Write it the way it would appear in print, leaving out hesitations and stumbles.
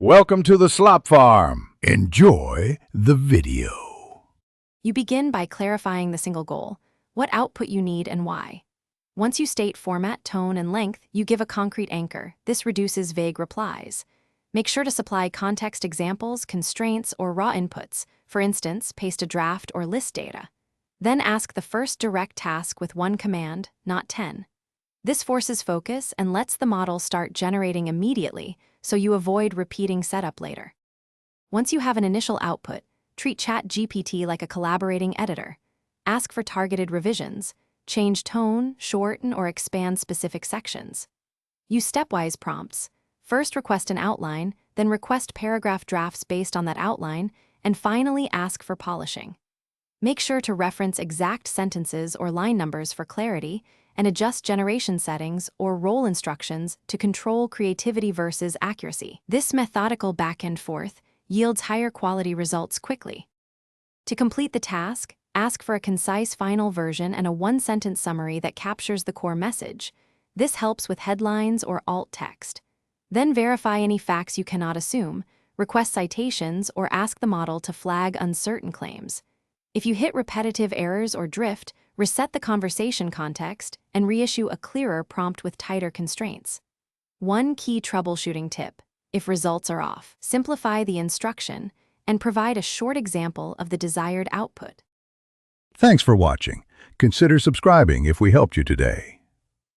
Welcome to the slop farm. Enjoy the video. You begin by clarifying the single goal, what output you need and why. Once you state format, tone, and length, you give a concrete anchor. This reduces vague replies. Make sure to supply context examples, constraints, or raw inputs. For instance, paste a draft or list data. Then ask the first direct task with one command, not 10. This forces focus and lets the model start generating immediately, so you avoid repeating setup later. Once you have an initial output, treat Chatgpt like a collaborating editor. Ask for targeted revisions, change tone, shorten, or expand specific sections. Use stepwise prompts. First request an outline, then request paragraph drafts based on that outline, and finally ask for polishing. Make sure to reference exact sentences or line numbers for clarity, and adjust generation settings or role instructions to control creativity versus accuracy. This methodical back-and forth yields higher quality results quickly. To complete the task, ask for a concise final version and a one-sentence summary that captures the core message. This helps with headlines or alt text. Then verify any facts you cannot assume, request citations, or ask the model to flag uncertain claims. If you hit repetitive errors or drift, reset the conversation context and reissue a clearer prompt with tighter constraints. One key troubleshooting tip: if results are off, simplify the instruction and provide a short example of the desired output. Thanks for watching. Consider subscribing if we helped you today.